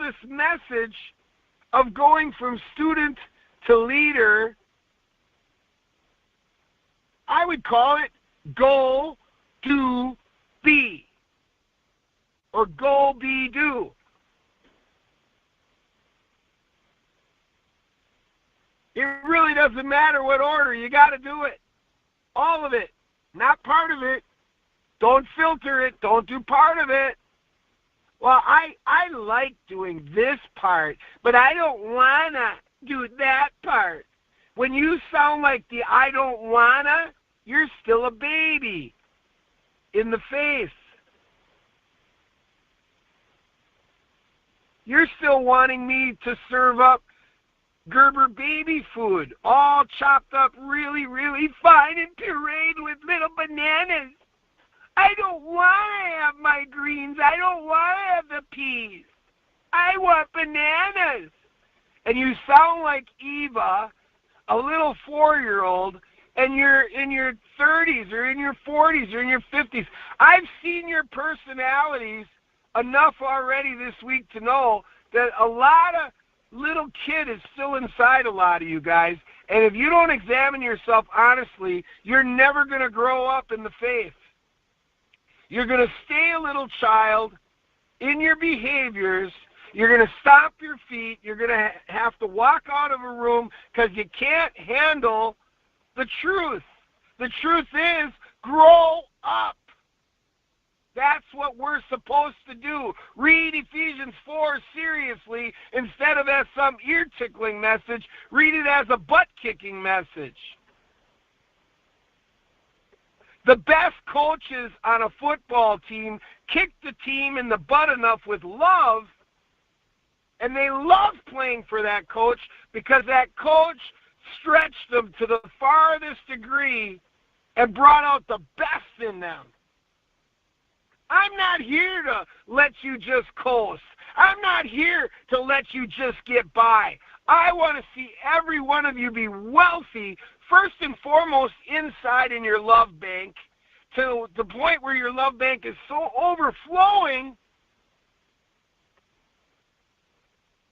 this message of going from student to leader, I would call it go, do, be. Or go, be, do. It really doesn't matter what order. You got to do it. All of it. Not part of it. Don't filter it. Don't do part of it. Well, I like doing this part, but I don't want to do that part. When you sound like the I don't want to, you're still a baby in the face. You're still wanting me to serve up Gerber baby food, all chopped up really, really fine and pureed with little bananas. I don't want to have my greens. I don't want to have the peas. I want bananas. And you sound like Eva, a little 4-year-old, and you're in your 30s or in your 40s or in your 50s. I've seen your personalities enough already this week to know that a lot of little kid is still inside a lot of you guys. And if you don't examine yourself honestly, you're never going to grow up in the faith. You're going to stay a little child in your behaviors. You're going to stomp your feet. You're going to have to walk out of a room because you can't handle the truth. The truth is, grow up. That's what we're supposed to do. Read Ephesians 4 seriously instead of as some ear-tickling message. Read it as a butt-kicking message. The best coaches on a football team kick the team in the butt enough with love, and they love playing for that coach because that coach stretched them to the farthest degree and brought out the best in them. I'm not here to let you just coast. I'm not here to let you just get by. I want to see every one of you be wealthy, first and foremost inside in your love bank, to the point where your love bank is so overflowing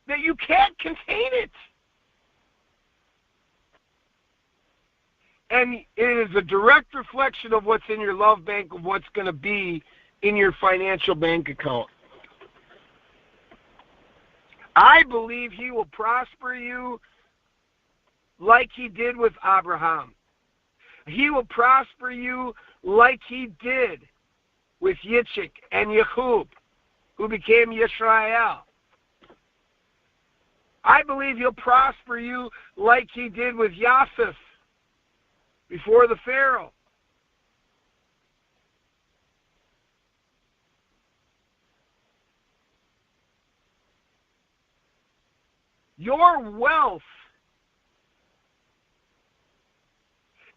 that you can't contain it. And it is a direct reflection of what's in your love bank, of what's going to be in your financial bank account. I believe he will prosper you like he did with Abraham. He will prosper you like he did with Yitzchak and Yehud, who became Yisrael. I believe he'll prosper you like he did with Yosef before the Pharaoh. Your wealth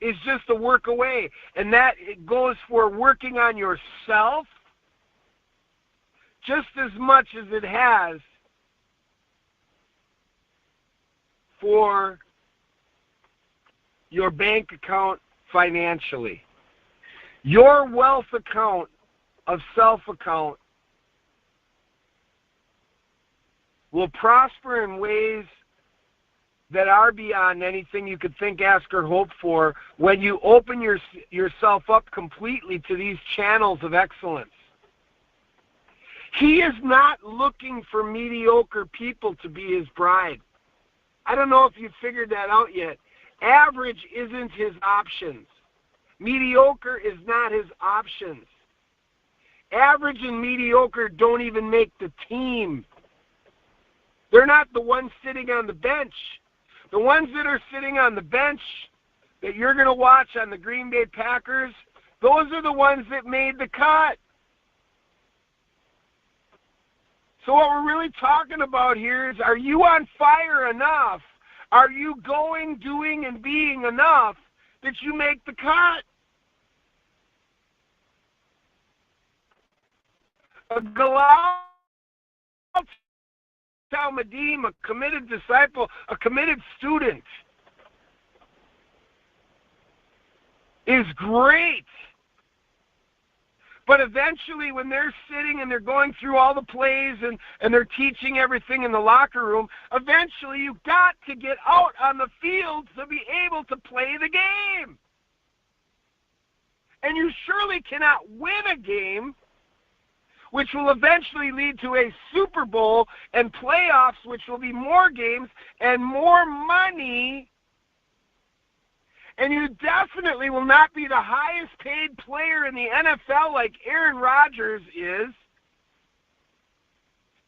is just a work away, and that it goes for working on yourself just as much as it has for your bank account financially. Your wealth account of self account will prosper in ways that are beyond anything you could think, ask, or hope for when you open yourself up completely to these channels of excellence. He is not looking for mediocre people to be his bride. I don't know if you've figured that out yet. Average isn't his options. Mediocre is not his options. Average and mediocre don't even make the team. They're not the ones sitting on the bench. The ones that are sitting on the bench that you're going to watch on the Green Bay Packers, those are the ones that made the cut. So what we're really talking about here is, are you on fire enough? Are you going, doing, and being enough that you make the cut? A Galal Talmudim, a committed disciple, a committed student is great. But eventually, when they're sitting and they're going through all the plays and they're teaching everything in the locker room, eventually you've got to get out on the field to be able to play the game. And you surely cannot win a game, which will eventually lead to a Super Bowl and playoffs, which will be more games and more money. And you definitely will not be the highest paid player in the NFL like Aaron Rodgers is.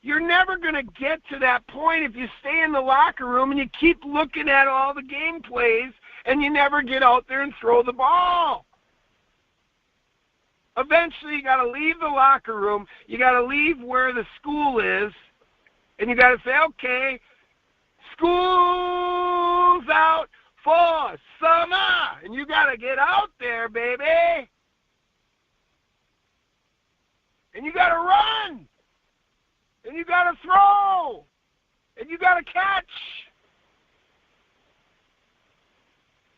You're never going to get to that point if you stay in the locker room and you keep looking at all the game plays and you never get out there and throw the ball. Eventually, you got to leave the locker room. You got to leave where the school is, and you got to say, okay, school's out for summer, and you got to get out there, baby. And you got to run, and you got to throw, and you got to catch.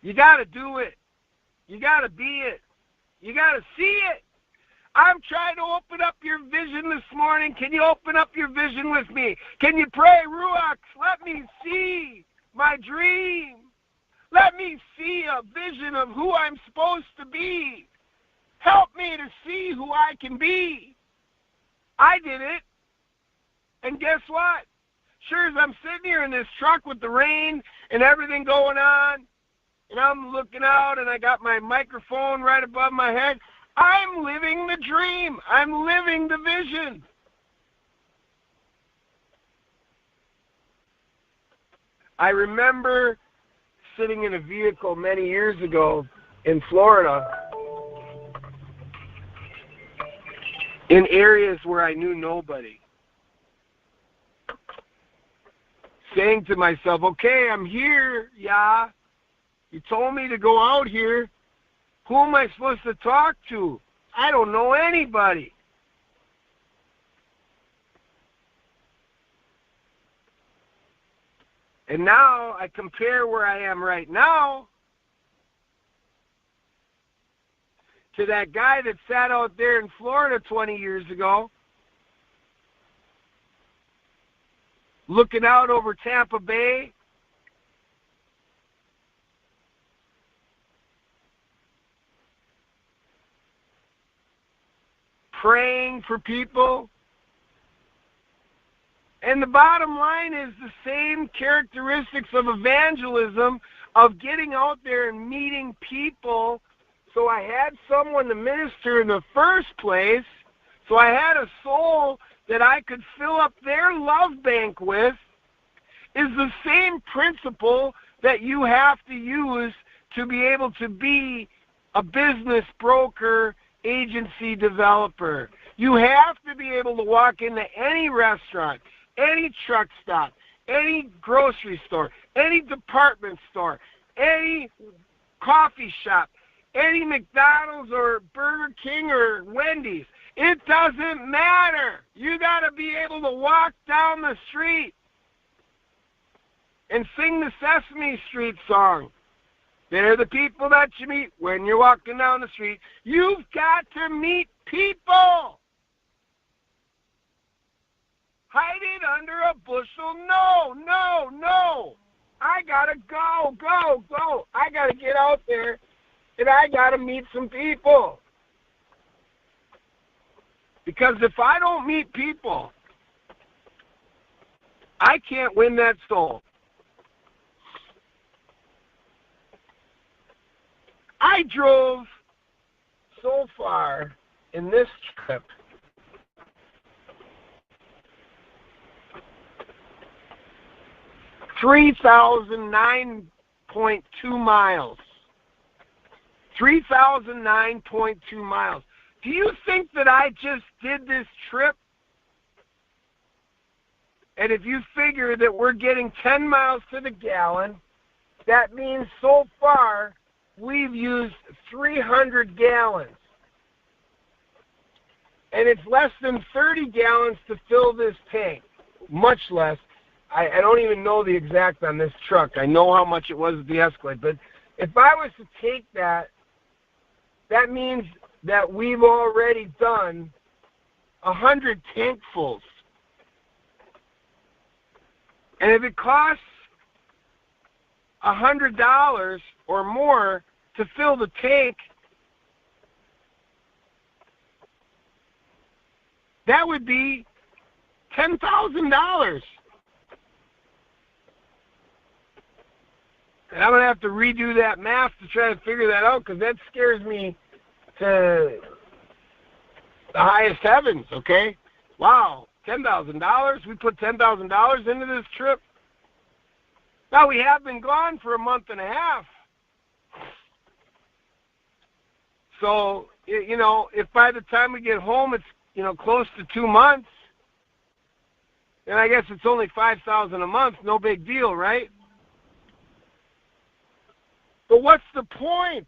You got to do it. You got to be it. You got to see it. I'm trying to open up your vision this morning. Can you open up your vision with me? Can you pray, Ruach, let me see my dream. Let me see a vision of who I'm supposed to be. Help me to see who I can be. I did it. And guess what? Sure as I'm sitting here in this truck with the rain and everything going on, and I'm looking out and I got my microphone right above my head, I'm living the dream. I'm living the vision. I remember sitting in a vehicle many years ago in Florida in areas where I knew nobody, saying to myself, okay, I'm here, yeah. You told me to go out here. Who am I supposed to talk to? I don't know anybody. And now I compare where I am right now to that guy that sat out there in Florida 20 years ago, looking out over Tampa Bay, praying for people. And the bottom line is the same characteristics of evangelism, of getting out there and meeting people. So I had someone to minister in the first place. So I had a soul that I could fill up their love bank with, is the same principle that you have to use to be able to be a business broker, agency developer. You have to be able to walk into any restaurant, any truck stop, any grocery store, any department store, any coffee shop, any McDonald's or Burger King or Wendy's. It doesn't matter. You got to be able to walk down the street and sing the Sesame Street song. They're the people that you meet when you're walking down the street. You've got to meet people. Hide it under a bushel. No, no, no. I got to go. I got to get out there, and I got to meet some people. Because if I don't meet people, I can't win that soul. I drove so far in this trip $3,009.2 miles. 3,009.2 miles. Do you think that I just did this trip? And if you figure that we're getting 10 miles to the gallon, that means so far we've used 300 gallons. And it's less than 30 gallons to fill this tank. Much less. I don't even know the exact on this truck. I know how much it was at the Escalade. But if I was to take that, that means that we've already done 100 tankfuls. And if it costs $100 or more to fill the tank, that would be $10,000. And I'm going to have to redo that math to try to figure that out, because that scares me to the highest heavens, okay? Wow, $10,000? We put $10,000 into this trip? Now, we have been gone for a month and a half. So, you know, if by the time we get home it's, you know, close to 2 months, then I guess it's only $5,000 a month. No big deal, right? But what's the point?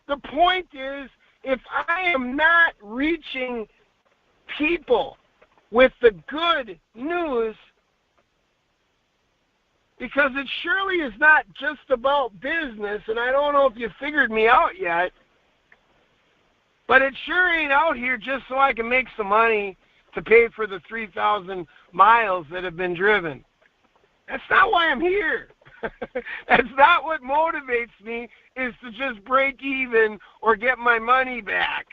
The point is, if I am not reaching people with the good news, because it surely is not just about business, and I don't know if you figured me out yet, but it sure ain't out here just so I can make some money to pay for the 3,000 miles that have been driven. That's not why I'm here. That's not what motivates me, is to just break even or get my money back.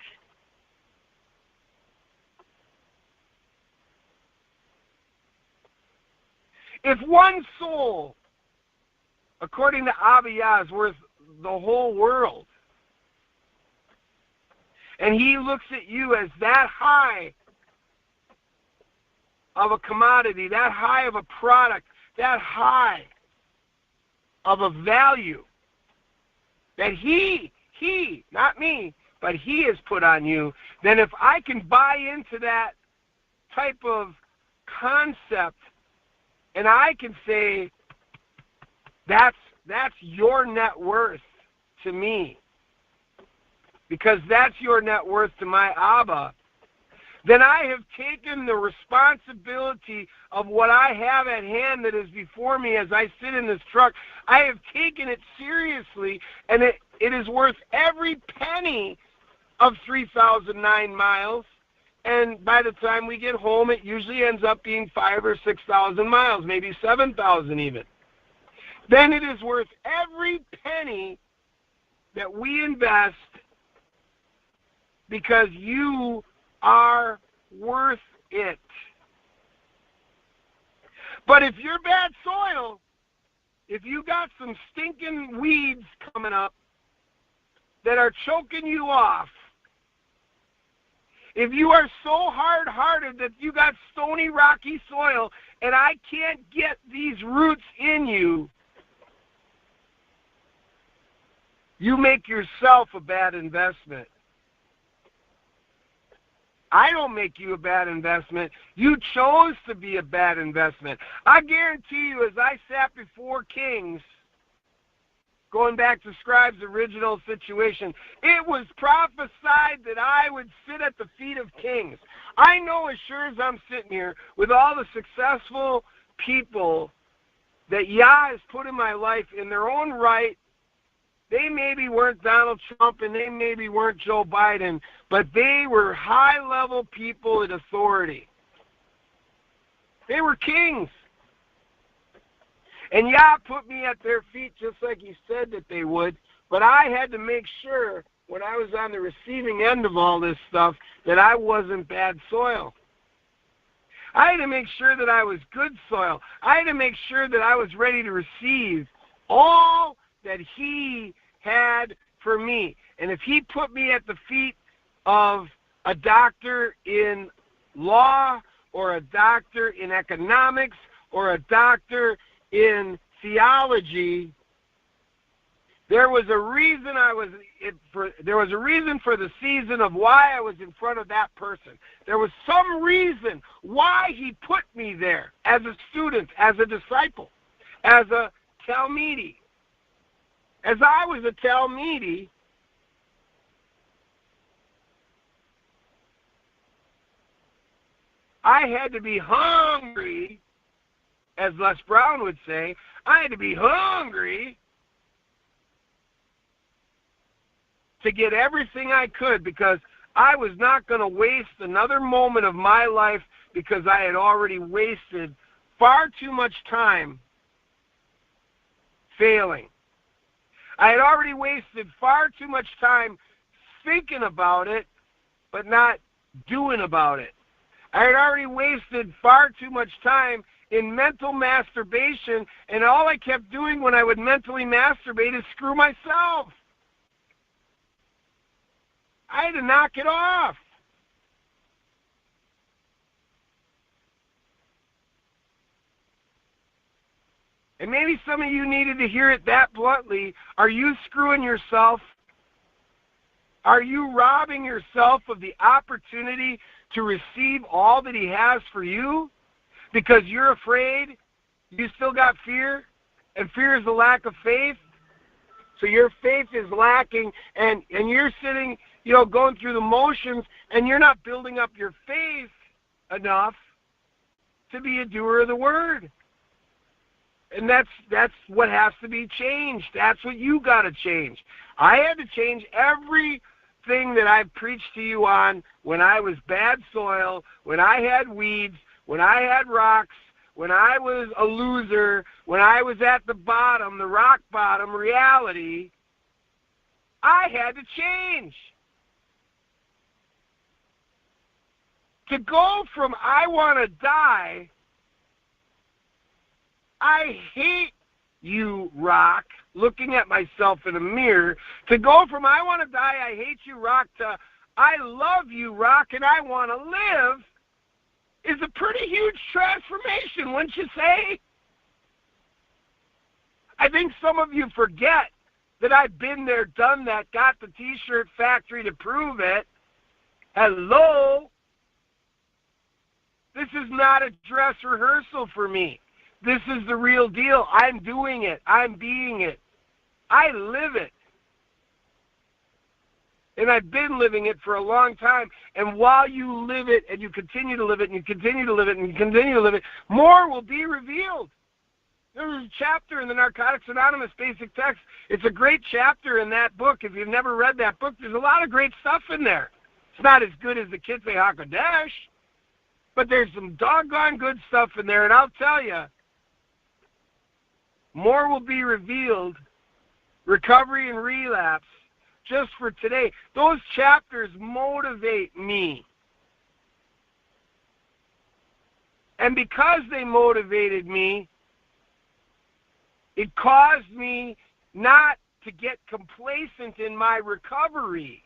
If one soul, according to Abiyah, is worth the whole world, and he looks at you as that high of a commodity, that high of a product, that high of a value that he, not me, but he has put on you, then if I can buy into that type of concept, and I can say, that's your net worth to me, because that's your net worth to my Abba, then I have taken the responsibility of what I have at hand that is before me as I sit in this truck. I have taken it seriously, and it is worth every penny of 3,009 miles. And by the time we get home, it usually ends up being 5,000 or 6,000 miles, maybe 7,000 even. Then it is worth every penny that we invest, because you are worth it. But if you're bad soil, if you got some stinking weeds coming up that are choking you off, if you are so hard-hearted that you got stony, rocky soil, and I can't get these roots in you, you make yourself a bad investment. I don't make you a bad investment. You chose to be a bad investment. I guarantee you, as I sat before kings, going back to Scribe's original situation, it was prophesied that I would sit at the feet of kings. I know as sure as I'm sitting here with all the successful people that Yah has put in my life in their own right. They maybe weren't Donald Trump and they maybe weren't Joe Biden, but they were high-level people in authority. They were kings. And Yah put me at their feet just like he said that they would, but I had to make sure when I was on the receiving end of all this stuff that I wasn't bad soil. I had to make sure that I was good soil. I had to make sure that I was ready to receive all that he had for me. And if he put me at the feet of a doctor in law or a doctor in economics or a doctor in theology, there was a reason there was a reason for the season of why I was in front of that person. There was some reason why he put me there as a student, as a disciple, as a Talmidi. As I was a Talmidi, I had to be hungry, as Les Brown would say. I had to be hungry to get everything I could, because I was not going to waste another moment of my life because I had already wasted far too much time failing. I had already wasted far too much time thinking about it, but not doing about it. I had already wasted far too much time in mental masturbation, and all I kept doing when I would mentally masturbate is screw myself. I had to knock it off. And maybe some of you needed to hear it that bluntly. Are you screwing yourself? Are you robbing yourself of the opportunity to receive all that he has for you? Because you're afraid? You still got fear? And fear is a lack of faith? So your faith is lacking, and you're sitting, going through the motions, and you're not building up your faith enough to be a doer of the word. And that's what has to be changed. That's what you got to change. I had to change everything that I've preached to you on when I was bad soil, when I had weeds, when I had rocks, when I was a loser, when I was at the bottom, the rock bottom reality. I had to change. To go from I want to die, I hate you, rock, looking at myself in a mirror, to go from I want to die, I hate you, rock, to I love you, rock, and I want to live, is a pretty huge transformation, wouldn't you say? I think some of you forget that I've been there, done that, got the T-shirt factory to prove it. Hello? This is not a dress rehearsal for me. This is the real deal. I'm doing it. I'm being it. I live it. And I've been living it for a long time. And while you live it, and you continue to live it, and you continue to live it, and you continue to live it, more will be revealed. There's a chapter in the Narcotics Anonymous Basic Text. It's a great chapter in that book. If you've never read that book, there's a lot of great stuff in there. It's not as good as the Kitzbeh HaKodesh, but there's some doggone good stuff in there. And I'll tell you, more will be revealed, recovery and relapse, just for today. Those chapters motivate me. And because they motivated me, it caused me not to get complacent in my recovery,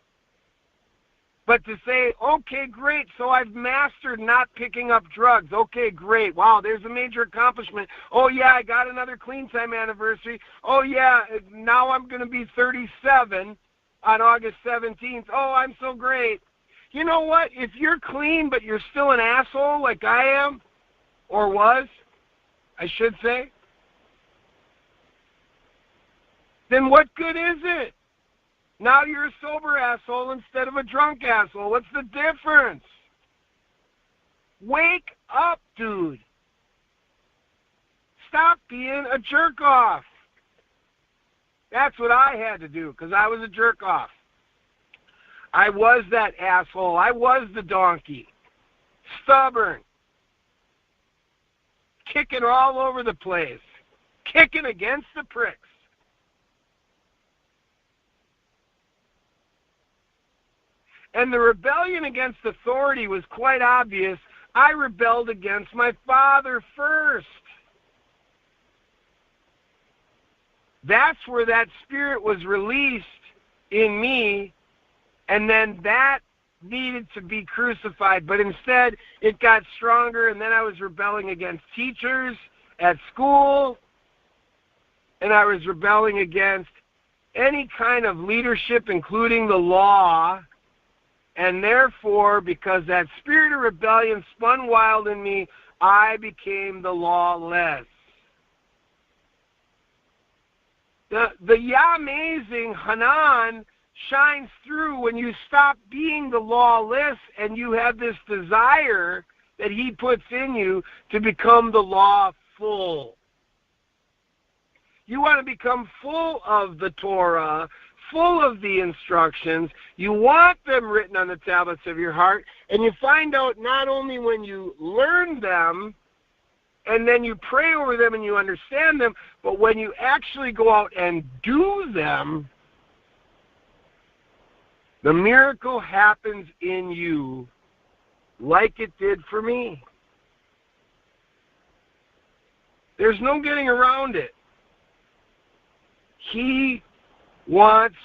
but to say, okay, great, so I've mastered not picking up drugs. Okay, great. Wow, there's a major accomplishment. Oh, yeah, I got another clean time anniversary. Oh, yeah, now I'm going to be 37 on August 17th. Oh, I'm so great. You know what? If you're clean but you're still an asshole like I am, or was, I should say, then what good is it? Now you're a sober asshole instead of a drunk asshole. What's the difference? Wake up, dude. Stop being a jerk-off. That's what I had to do, because I was a jerk-off. I was that asshole. I was the donkey. Stubborn. Kicking all over the place. Kicking against the pricks. And the rebellion against authority was quite obvious. I rebelled against my father first. That's where that spirit was released in me, and then that needed to be crucified. But instead, it got stronger, and then I was rebelling against teachers at school, and I was rebelling against any kind of leadership, including the law. And therefore, because that spirit of rebellion spun wild in me, I became the lawless. The Yah-amazing Hanan shines through when you stop being the lawless and you have this desire that he puts in you to become the lawful. You want to become full of the Torah, full of the instructions. You want them written on the tablets of your heart. And you find out not only when you learn them, and then you pray over them and you understand them, but when you actually go out and do them, the miracle happens in you like it did for me. There's no getting around it. He wants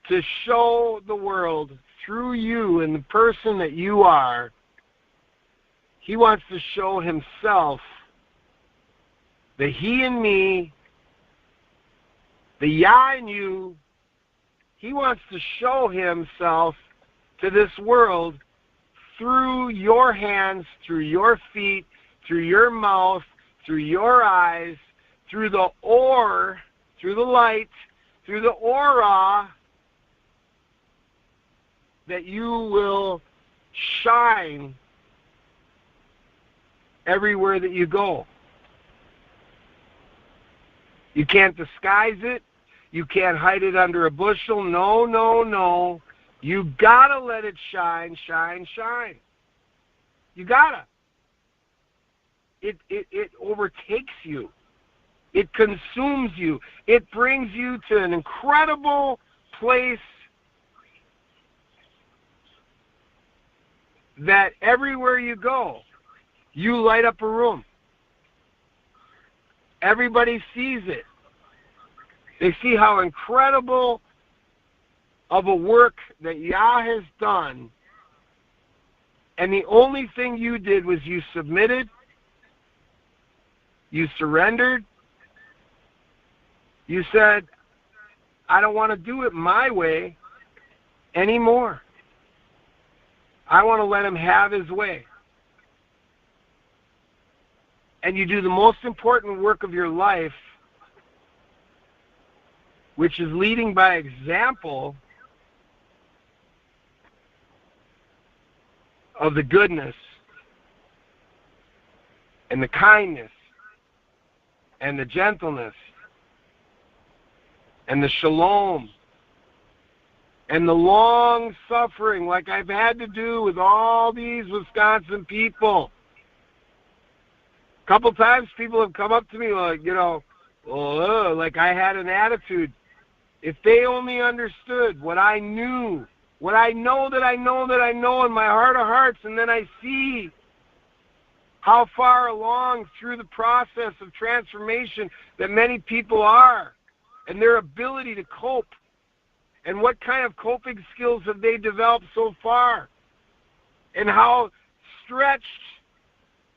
to show the world through you and the person that you are. He wants to show himself, the he in me, the Yah in you. He wants to show himself to this world through your hands, through your feet, through your mouth, through your eyes, through the ore, through the light, through the aura, that you will shine everywhere that you go. You can't disguise it. You can't hide it under a bushel. No, no, no. You gotta let it shine, shine, shine. You gotta. It overtakes you. It consumes you. It brings you to an incredible place that everywhere you go, you light up a room. Everybody sees it. They see how incredible of a work that Yah has done. And the only thing you did was you submitted, you surrendered, you said, I don't want to do it my way anymore. I want to let him have his way. And you do the most important work of your life, which is leading by example of the goodness and the kindness and the gentleness and the shalom and the long suffering, like I've had to do with all these Wisconsin people. A couple times people have come up to me like, like I had an attitude. If they only understood what I knew, what I know that I know that I know in my heart of hearts, and then I see how far along through the process of transformation that many people are, and their ability to cope, and what kind of coping skills have they developed so far, and how stretched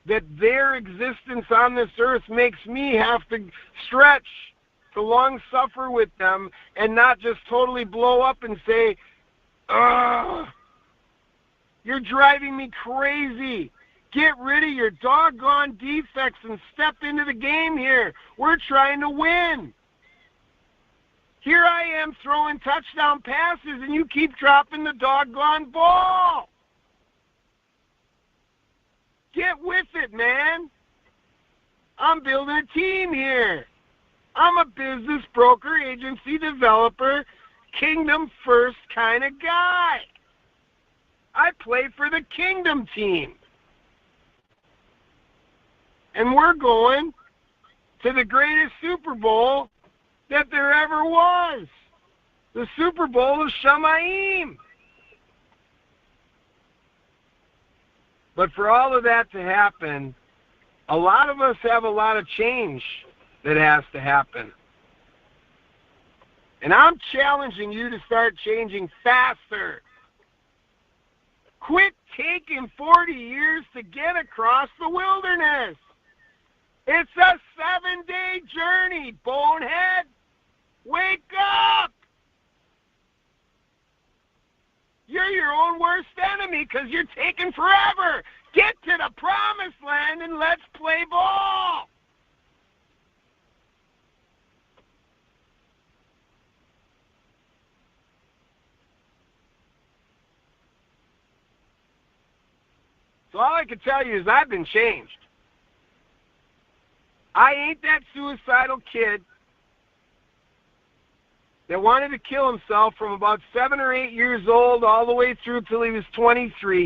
that their existence on this earth makes me have to stretch, to long suffer with them, and not just totally blow up and say, ugh, you're driving me crazy. Get rid of your doggone defects and step into the game here. We're trying to win. Here I am throwing touchdown passes, and you keep dropping the doggone ball. Get with it, man. I'm building a team here. I'm a business broker, agency developer, kingdom first kind of guy. I play for the kingdom team. And we're going to the greatest Super Bowl that there ever was. The Super Bowl of Shamayim. But for all of that to happen, a lot of us have a lot of change that has to happen. And I'm challenging you to start changing faster. Quit taking 40 years to get across the wilderness. It's a 7-day journey, bonehead. Wake up. You're your own worst enemy because you're taking forever. Get to the promised land and let's play ball. So all I can tell you is I've been changed. I ain't that suicidal kid. that wanted to kill himself from about 7 or 8 years old all the way through till he was 23.